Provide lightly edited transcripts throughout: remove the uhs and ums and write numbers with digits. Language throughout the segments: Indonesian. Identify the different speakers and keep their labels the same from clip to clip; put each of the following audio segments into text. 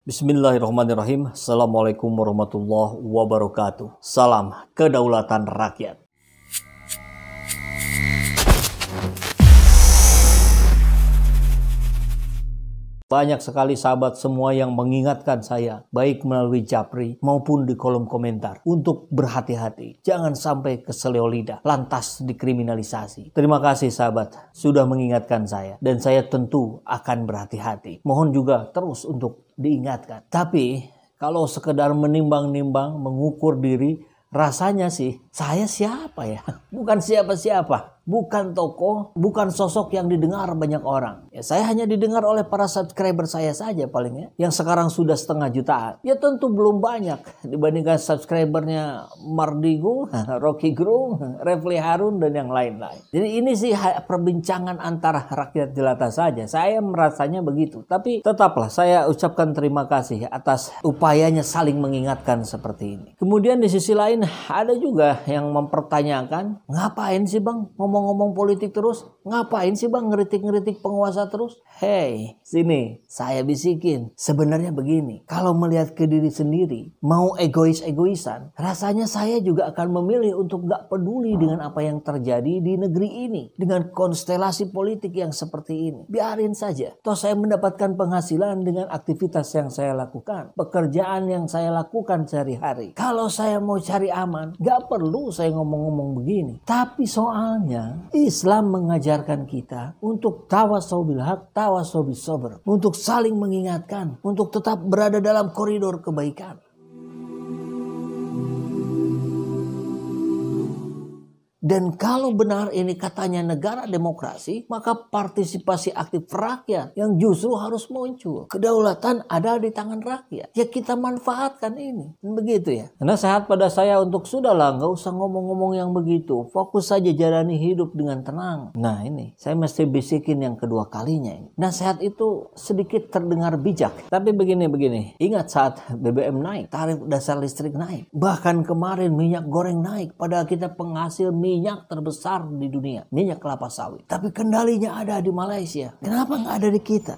Speaker 1: Bismillahirrahmanirrahim. Assalamualaikum warahmatullahi wabarakatuh. Salam kedaulatan rakyat. Banyak sekali sahabat semua yang mengingatkan saya, baik melalui Japri maupun di kolom komentar, untuk berhati-hati. Jangan sampai keseleo lidah, lantas dikriminalisasi. Terima kasih sahabat, sudah mengingatkan saya. Dan saya tentu akan berhati-hati. Mohon juga terus untuk diingatkan. Tapi, kalau sekedar menimbang-nimbang, mengukur diri, rasanya sih, saya siapa ya? Bukan siapa-siapa. Bukan tokoh, bukan sosok yang didengar banyak orang. Ya, saya hanya didengar oleh para subscriber saya saja paling ya. Yang sekarang sudah 1,5 jutaan. Ya tentu belum banyak dibandingkan subscribernya Mardigu, Rocky Gerung, Refli Harun, dan yang lain-lain. Jadi ini sih perbincangan antara rakyat jelata saja. Saya merasanya begitu. Tapi tetaplah saya ucapkan terima kasih atas upayanya saling mengingatkan seperti ini. Kemudian di sisi lain ada juga yang mempertanyakan, ngapain sih bang ngomong-ngomong politik terus? Ngapain sih bang ngeritik-ngeritik penguasa terus? Hei, sini saya bisikin. Sebenarnya begini, kalau melihat ke diri sendiri, mau egois-egoisan, rasanya saya juga akan memilih untuk gak peduli dengan apa yang terjadi di negeri ini. Dengan konstelasi politik yang seperti ini. Biarin saja. Toh saya mendapatkan penghasilan dengan aktivitas yang saya lakukan. Pekerjaan yang saya lakukan sehari-hari. Kalau saya mau cari aman, gak perlu saya ngomong-ngomong begini. Tapi soalnya Islam mengajarkan kita untuk tawasau bil haq, tawasau bis sabr, untuk saling mengingatkan, untuk tetap berada dalam koridor kebaikan. Dan kalau benar ini katanya negara demokrasi, maka partisipasi aktif rakyat yang justru harus muncul. Kedaulatan ada di tangan rakyat. Ya kita manfaatkan ini. Begitu ya. Nasihat pada saya untuk sudahlah, nggak usah ngomong-ngomong yang begitu. Fokus saja jalani hidup dengan tenang. Nah ini, saya mesti bisikin yang kedua kalinya ini. Nasihat itu sedikit terdengar bijak. Tapi begini. Ingat saat BBM naik, tarif dasar listrik naik. Bahkan kemarin minyak goreng naik. Padahal kita penghasil minyak terbesar di dunia, minyak kelapa sawit. Tapi kendalinya ada di Malaysia. Kenapa nggak ada di kita?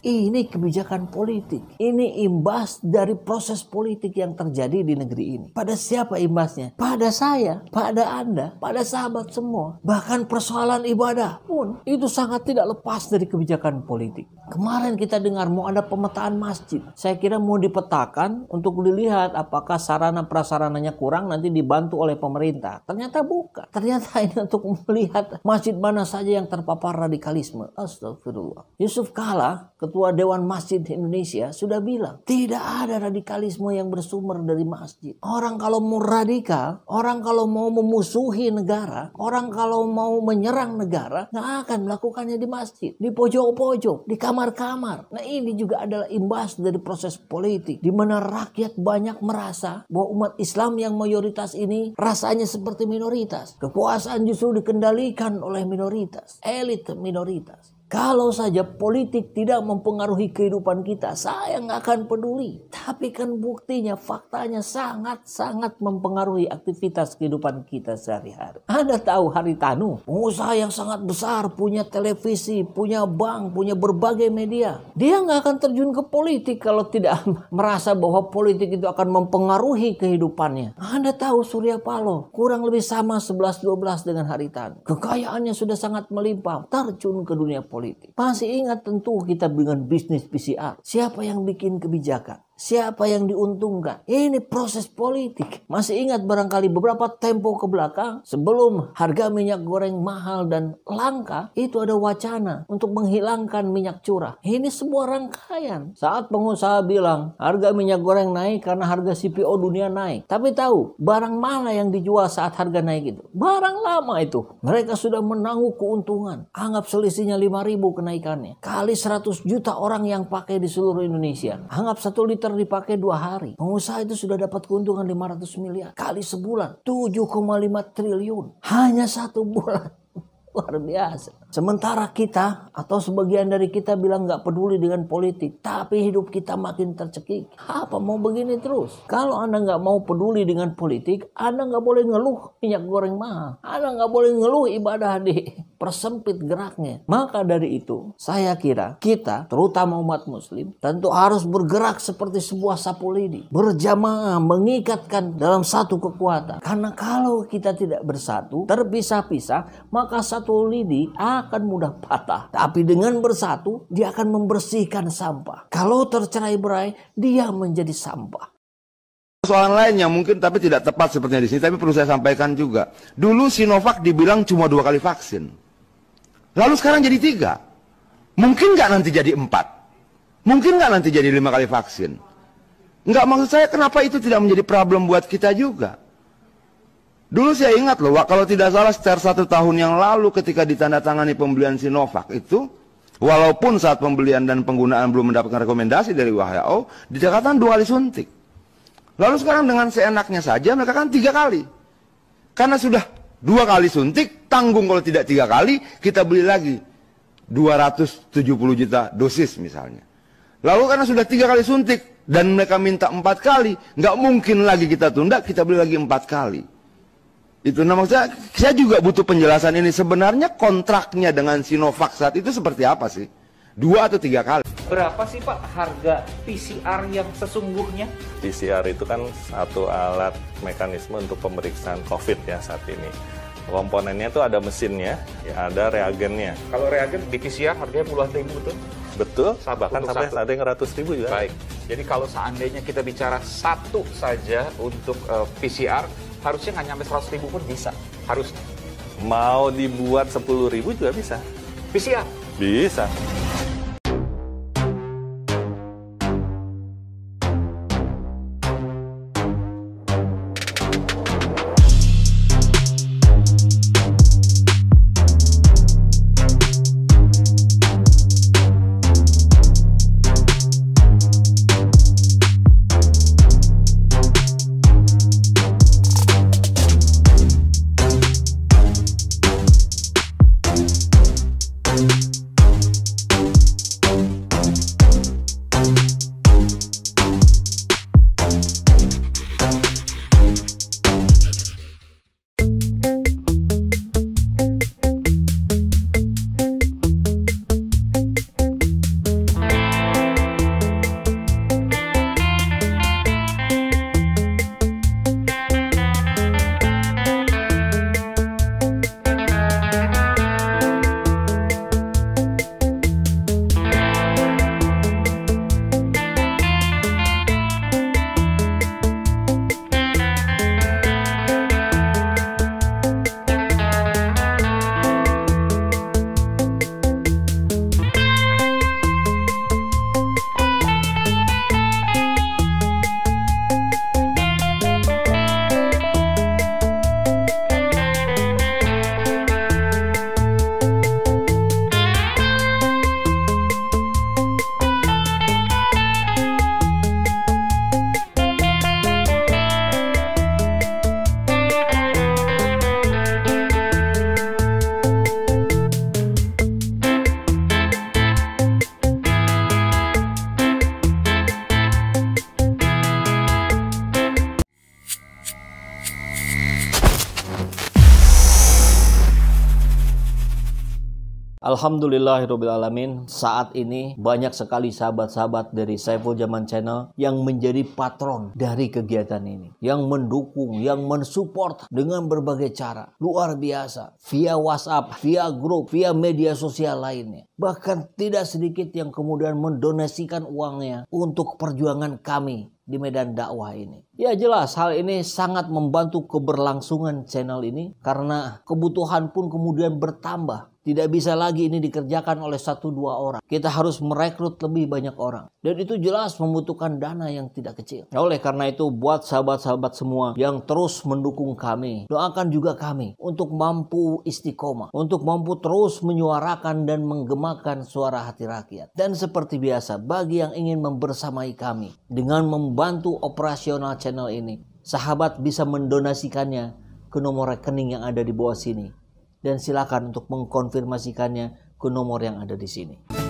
Speaker 1: Ini kebijakan politik. Ini imbas dari proses politik yang terjadi di negeri ini. Pada siapa imbasnya? Pada saya, pada Anda, pada sahabat semua. Bahkan persoalan ibadah pun itu sangat tidak lepas dari kebijakan politik. Kemarin kita dengar mau ada pemetaan masjid. Saya kira mau dipetakan untuk dilihat apakah sarana prasarananya kurang nanti dibantu oleh pemerintah. Ternyata bukan. Ternyata ini untuk melihat masjid mana saja yang terpapar radikalisme. Astagfirullah. Yusuf Kala, Ketua Dewan Masjid Indonesia, sudah bilang tidak ada radikalisme yang bersumber dari masjid. Orang kalau mau radikal, orang kalau mau memusuhi negara, orang kalau mau menyerang negara, nggak akan melakukannya di masjid, di pojok-pojok, di kamar-kamar. Nah ini juga adalah imbas dari proses politik, di mana rakyat banyak merasa bahwa umat Islam yang mayoritas ini rasanya seperti minoritas. Kekuasaan justru dikendalikan oleh minoritas, elit minoritas. Kalau saja politik tidak mempengaruhi kehidupan kita, saya nggak akan peduli. Tapi kan buktinya, faktanya sangat-sangat mempengaruhi aktivitas kehidupan kita sehari-hari. Anda tahu Haritanu, pengusaha yang sangat besar, punya televisi, punya bank, punya berbagai media. Dia nggak akan terjun ke politik kalau tidak merasa bahwa politik itu akan mempengaruhi kehidupannya. Anda tahu Surya Paloh, kurang lebih sama 11-12 dengan Haritanu. Kekayaannya sudah sangat melimpah, terjun ke dunia politik. Masih ingat tentu kita dengan bisnis PCR. Siapa yang bikin kebijakan? Siapa yang diuntungkan? Ini proses politik. Masih ingat barangkali beberapa tempo ke belakang, sebelum harga minyak goreng mahal dan langka, itu ada wacana untuk menghilangkan minyak curah. Ini sebuah rangkaian. Saat pengusaha bilang harga minyak goreng naik karena harga CPO dunia naik. Tapi tahu barang mana yang dijual saat harga naik itu? Barang lama itu. Mereka sudah menanggung keuntungan. Anggap selisihnya 5.000 kenaikannya. Kali 100 juta orang yang pakai di seluruh Indonesia. Anggap 1 liter dipakai 2 hari. Pengusaha itu sudah dapat keuntungan 500 miliar. Kali sebulan 7,5 triliun. Hanya 1 bulan. Luar biasa. Sementara kita atau sebagian dari kita bilang nggak peduli dengan politik, tapi hidup kita makin tercekik. Apa mau begini terus? Kalau Anda nggak mau peduli dengan politik, Anda nggak boleh ngeluh minyak goreng mahal. Anda nggak boleh ngeluh ibadah persempit geraknya. Maka dari itu, saya kira kita, terutama umat muslim, tentu harus bergerak seperti sebuah sapu lidi. Berjamaah, mengikatkan dalam satu kekuatan. Karena kalau kita tidak bersatu, terpisah-pisah, maka satu lidi akan mudah patah. Tapi dengan bersatu, dia akan membersihkan sampah. Kalau tercerai-berai, dia menjadi sampah.
Speaker 2: Soalan lain yang mungkin tapi tidak tepat sepertinya di sini, tapi perlu saya sampaikan juga. Dulu Sinovac dibilang cuma 2 kali vaksin. Lalu sekarang jadi 3. Mungkin nggak nanti jadi 4? Mungkin nggak nanti jadi 5 kali vaksin? Nggak, maksud saya kenapa itu tidak menjadi problem buat kita juga? Dulu saya ingat loh, kalau tidak salah sekitar 1 tahun yang lalu ketika ditandatangani pembelian Sinovac itu, walaupun saat pembelian dan penggunaan belum mendapatkan rekomendasi dari WHO, dikatakan 2 kali suntik. Lalu sekarang dengan seenaknya saja mereka kan 3 kali. Karena sudah 2 kali suntik, tanggung kalau tidak 3 kali, kita beli lagi 270 juta dosis misalnya. Lalu karena sudah 3 kali suntik dan mereka minta 4 kali, nggak mungkin lagi kita tunda, kita beli lagi 4 kali. Itu maksudnya saya juga butuh penjelasan ini. Sebenarnya kontraknya dengan Sinovac saat itu seperti apa sih? 2 atau 3 kali?
Speaker 3: Berapa sih Pak harga PCR yang sesungguhnya?
Speaker 4: PCR itu kan satu alat mekanisme untuk pemeriksaan COVID ya saat ini. Komponennya itu ada mesinnya, ya ada reagennya.
Speaker 3: Kalau reagen di PCR harganya puluhan ribu betul?
Speaker 4: Betul, bahkan sampai ada yang 100 ribu juga.
Speaker 3: Baik, jadi kalau seandainya kita bicara satu saja untuk PCR, harusnya nggak nyampe 100 ribu pun bisa, harusnya.
Speaker 4: Mau dibuat 10 ribu juga bisa.
Speaker 3: PCR?
Speaker 4: Bisa.
Speaker 1: Alhamdulillahirrabbilalamin, saat ini banyak sekali sahabat-sahabat dari Saiful Zaman Channel yang menjadi patron dari kegiatan ini, yang mendukung, yang mensupport dengan berbagai cara. Luar biasa, via WhatsApp, via grup, via media sosial lainnya. Bahkan tidak sedikit yang kemudian mendonasikan uangnya untuk perjuangan kami di medan dakwah ini. Ya jelas hal ini sangat membantu keberlangsungan channel ini karena kebutuhan pun kemudian bertambah. Tidak bisa lagi ini dikerjakan oleh 1-2 orang. Kita harus merekrut lebih banyak orang. Dan itu jelas membutuhkan dana yang tidak kecil. Nah, oleh karena itu buat sahabat-sahabat semua yang terus mendukung kami, doakan juga kami untuk mampu istiqomah, untuk mampu terus menyuarakan dan menggemakan suara hati rakyat. Dan seperti biasa, bagi yang ingin membersamai kami dengan membantu operasional channel ini, sahabat bisa mendonasikannya ke nomor rekening yang ada di bawah sini. dan silakan untuk mengkonfirmasikannya ke nomor yang ada di sini.